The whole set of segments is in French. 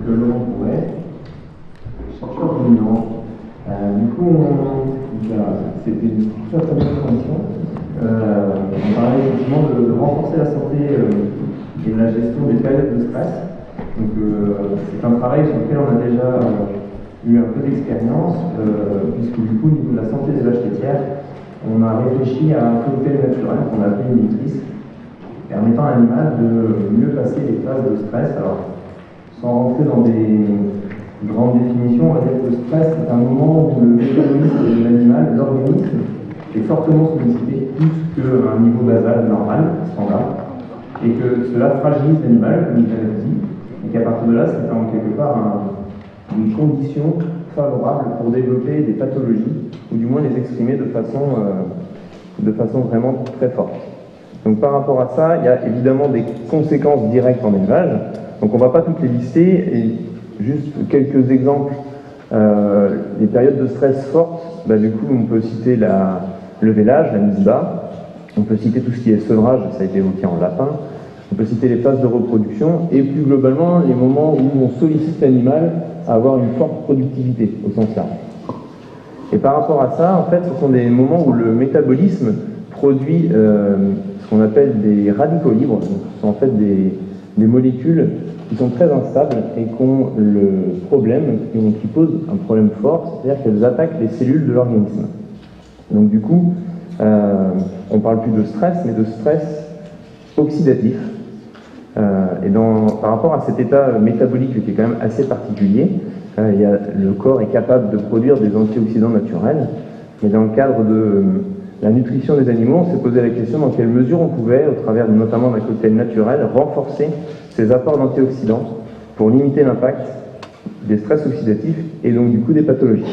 Laurent Pouret, chercheur dominant. C'était une très très bonne formation. On parlait effectivement de renforcer la santé et la gestion des périodes de stress. C'est un travail sur lequel on a déjà eu un peu d'expérience, puisque du coup, au niveau de la santé des vaches laitières, on a réfléchi à un cocktail naturel qu'on a appelé une nutrice, permettant à l'animal de mieux passer les phases de stress. Alors, sans rentrer dans des grandes définitions, on va dire que le stress est un moment où le métabolisme de l'animal, l'organisme, est fortement sollicité, plus qu'à un niveau basal normal, standard, et que cela fragilise l'animal, comme il l'avait dit, et qu'à partir de là, c'est en quelque part une condition favorable pour développer des pathologies, ou du moins les exprimer de façon vraiment très forte. Donc par rapport à ça, il y a évidemment des conséquences directes en élevage. Donc on ne va pas toutes les lister, et juste quelques exemples. Les périodes de stress fortes, du coup on peut citer le vélage, la mise bas, on peut citer tout ce qui est sevrage, ça a été évoqué en lapin, on peut citer les phases de reproduction, et plus globalement les moments où on sollicite l'animal à avoir une forte productivité au sens large. Et par rapport à ça, en fait, ce sont des moments où le métabolisme produit ce qu'on appelle des radicaux libres. Donc, ce sont en fait des molécules qui sont très instables et qui ont le problème, qui posent un problème fort, c'est-à-dire qu'elles attaquent les cellules de l'organisme. Donc du coup, on ne parle plus de stress, mais de stress oxydatif. Par rapport à cet état métabolique qui est quand même assez particulier, le corps est capable de produire des antioxydants naturels, mais dans le cadre de la nutrition des animaux, on s'est posé la question dans quelle mesure on pouvait, au travers notamment d'un cocktail naturel, renforcer ces apports d'antioxydants pour limiter l'impact des stress oxydatifs et donc du coup des pathologies.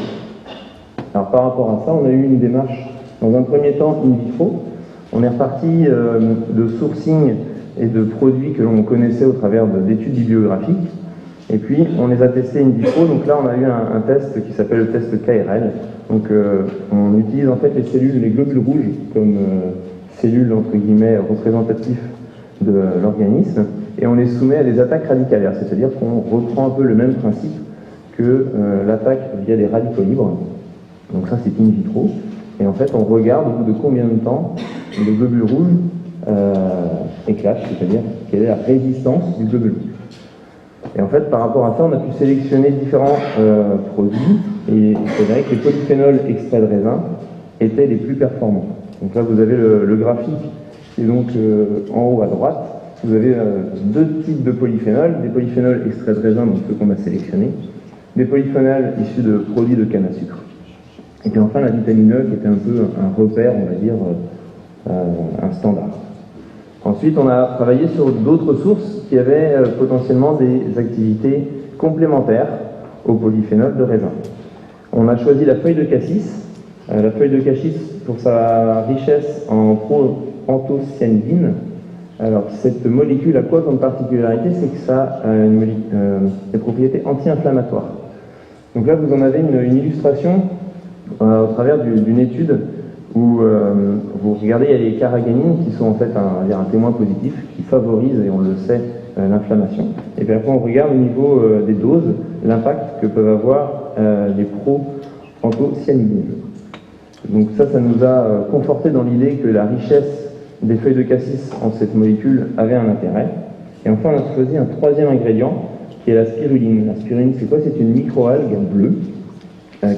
Alors par rapport à ça, on a eu une démarche, dans un premier temps in vitro. On est reparti de sourcing et de produits que l'on connaissait au travers d'études bibliographiques. Et puis, on les a testés in vitro. Donc là, on a eu un test qui s'appelle le test KRL. Donc, on utilise en fait les cellules, les globules rouges, comme cellules, entre guillemets, représentatives de l'organisme. Et on les soumet à des attaques radicalaires. C'est-à-dire qu'on reprend un peu le même principe que l'attaque via des radicaux libres. Donc ça, c'est in vitro. Et en fait, on regarde au bout de combien de temps le globule rouge éclate, c'est-à-dire quelle est la résistance du globule rouge. Et en fait, par rapport à ça, on a pu sélectionner différents produits, et c'est vrai que les polyphénols extraits de raisin étaient les plus performants. Donc là, vous avez le graphique, et donc en haut à droite, vous avez deux types de polyphénols, des polyphénols extraits de raisin, donc ceux qu'on a sélectionnés, des polyphénols issus de produits de canne à sucre. Et puis enfin, la vitamine E, qui était un peu un repère, on va dire, un standard. Ensuite, on a travaillé sur d'autres sources qui avaient potentiellement des activités complémentaires aux polyphénols de raisin. On a choisi la feuille de cassis. La feuille de cassis, pour sa richesse en proanthocyanidine. Alors, cette molécule a quoi comme particularité? C'est que ça a des propriétés anti-inflammatoires. Donc là, vous en avez une illustration au travers d'une étude où vous regardez, il y a les caraganines qui sont en fait un témoin positif qui favorise, et on le sait, l'inflammation. Et puis après, on regarde au niveau des doses, l'impact que peuvent avoir les proanthocyanidines. Donc ça nous a conforté dans l'idée que la richesse des feuilles de cassis en cette molécule avait un intérêt. Et enfin, on a choisi un troisième ingrédient qui est la spiruline. La spiruline, c'est quoi? C'est une microalgue bleue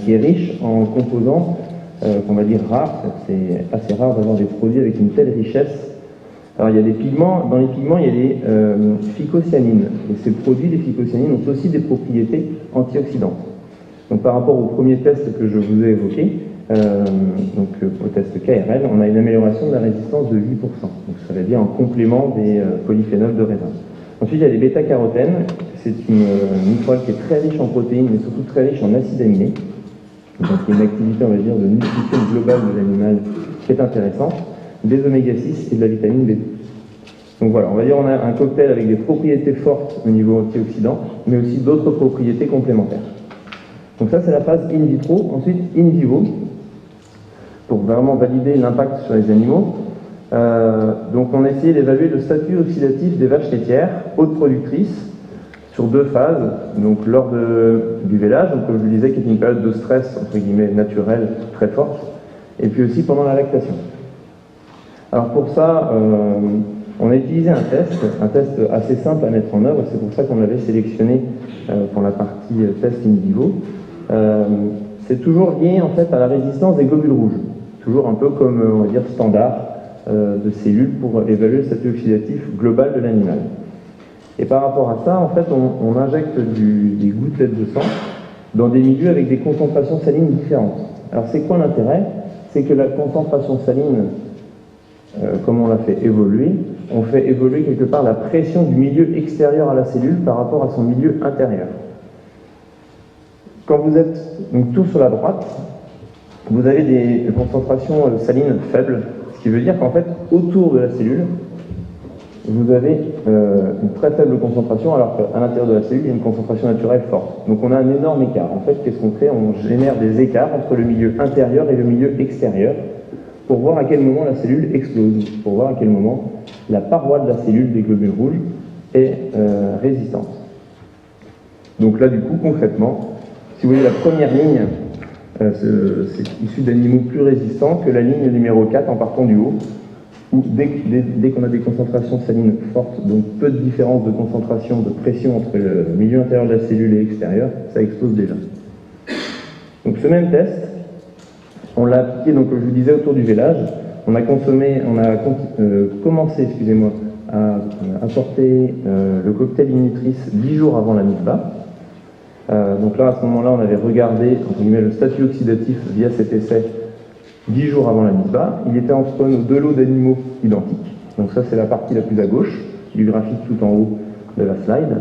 qui est riche en composants qu'on va dire rares. C'est assez rare d'avoir des produits avec une telle richesse. Alors il y a des pigments, dans les pigments il y a les phycocyanines. Et ces produits, les phycocyanines, ont aussi des propriétés antioxydantes. Donc par rapport au premier test que je vous ai évoqué, au test KRL, on a une amélioration de la résistance de 8%. Donc ça veut dire en complément des polyphénols de raisin. Ensuite il y a les bêta-carotènes. C'est une microalgue qui est très riche en protéines, mais surtout très riche en acides aminés. Donc il y a une activité, on va dire, de nutrition globale de l'animal qui est intéressante, des oméga-6 et de la vitamine B2. Donc voilà, on va dire on a un cocktail avec des propriétés fortes au niveau antioxydant, mais aussi d'autres propriétés complémentaires. Donc ça, c'est la phase in vitro. Ensuite, in vivo, pour vraiment valider l'impact sur les animaux. Donc on a essayé d'évaluer le statut oxydatif des vaches laitières, hautes productrices, sur 2 phases, donc lors du vélage, donc comme je vous disais, qui est une période de stress, entre guillemets, naturelle, très forte, et puis aussi pendant la lactation. Alors pour ça, on a utilisé un test assez simple à mettre en œuvre, c'est pour ça qu'on l'avait sélectionné pour la partie test in vivo. C'est toujours lié en fait à la résistance des globules rouges, toujours un peu comme, on va dire, standard de cellules pour évaluer le statut oxydatif global de l'animal. Et par rapport à ça, en fait, on injecte des gouttelettes de sang dans des milieux avec des concentrations salines différentes. Alors c'est quoi l'intérêt? C'est que la concentration saline, comme on l'a fait évoluer, on fait évoluer quelque part la pression du milieu extérieur à la cellule par rapport à son milieu intérieur. Quand vous êtes donc tout sur la droite, vous avez des concentrations salines faibles, ce qui veut dire qu'en fait, autour de la cellule, vous avez une très faible concentration, alors qu'à l'intérieur de la cellule, il y a une concentration naturelle forte. Donc on a un énorme écart. En fait, qu'est-ce qu'on fait? On génère des écarts entre le milieu intérieur et le milieu extérieur pour voir à quel moment la cellule explose, pour voir à quel moment la paroi de la cellule des globules rouges est résistante. Donc là, du coup, concrètement, si vous voyez la première ligne, c'est issu d'animaux plus résistants que la ligne numéro 4 en partant du haut, où dès qu'on a des concentrations salines fortes, donc peu de différence de concentration, de pression entre le milieu intérieur de la cellule et l'extérieur, ça explose déjà. Donc ce même test, on l'a appliqué, donc, comme je vous disais, autour du vélage. On a commencé à apporter le cocktail in-utris 10 jours avant la mise bas. Donc là, à ce moment-là, on avait regardé entre guillemets, le statut oxydatif via cet essai 10 jours avant la mise bas. Il était entre nos 2 lots d'animaux identiques. Donc ça, c'est la partie la plus à gauche du graphique tout en haut de la slide.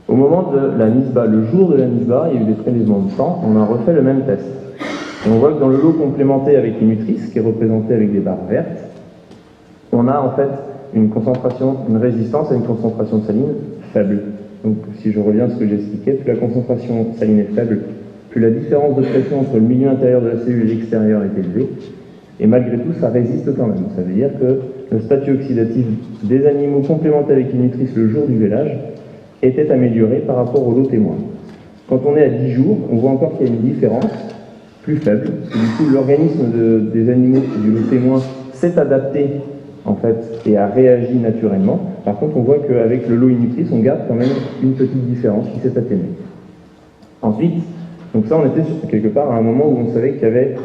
Au moment de la mise bas, le jour de la mise bas, il y a eu des prélèvements de sang. On a refait le même test. Et on voit que dans le lot complémenté avec l'inutris, qui est représenté avec des barres vertes, on a en fait une résistance à une concentration saline faible. Donc si je reviens à ce que j'expliquais, plus la concentration saline est faible, plus la différence de pression entre le milieu intérieur de la cellule et l'extérieur est élevée, et malgré tout, ça résiste quand même. Ça veut dire que le statut oxydatif des animaux complémentés avec l'inutris le jour du vélage était amélioré par rapport au lot témoin. Quand on est à 10 jours, on voit encore qu'il y a une différence plus faible, parce que du coup l'organisme des animaux du lot témoin s'est adapté en fait et a réagi naturellement. Par contre, on voit qu'avec le lot in-utris, on garde quand même une petite différence qui s'est atténuée. Ensuite, donc ça, on était quelque part à un moment où on savait qu'il y avait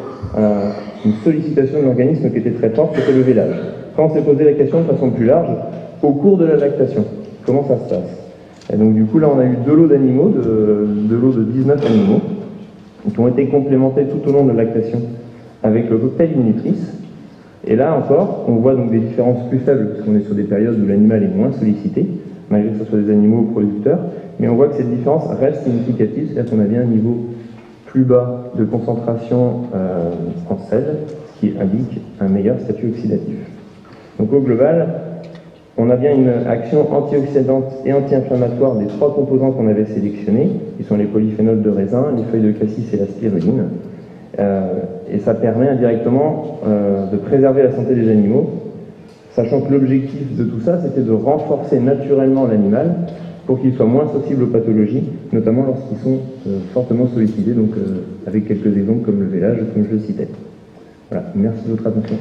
une sollicitation de l'organisme qui était très forte, c'était le vélage. Quand on s'est posé la question de façon plus large, au cours de la lactation, comment ça se passe? Et donc du coup, là, on a eu 2 lots d'animaux, 2 lots de 19 animaux, qui ont été complémentés tout au long de la lactation avec le cocktail in-utris. Et là encore, on voit donc des différences plus faibles, parce qu'on est sur des périodes où l'animal est moins sollicité, malgré que ce soit des animaux producteurs, mais on voit que cette différence reste significative, c'est-à-dire qu'on a bien un niveau plus bas de concentration en sel, ce qui indique un meilleur statut oxydatif. Donc au global, on a bien une action antioxydante et anti-inflammatoire des 3 composants qu'on avait sélectionnés, qui sont les polyphénols de raisin, les feuilles de cassis et la spiruline. Et ça permet indirectement de préserver la santé des animaux, sachant que l'objectif de tout ça, c'était de renforcer naturellement l'animal pour qu'il soit moins sensible aux pathologies, notamment lorsqu'ils sont fortement sollicités, donc avec quelques exemples comme le vélage, comme je le citais. Voilà, merci de votre attention.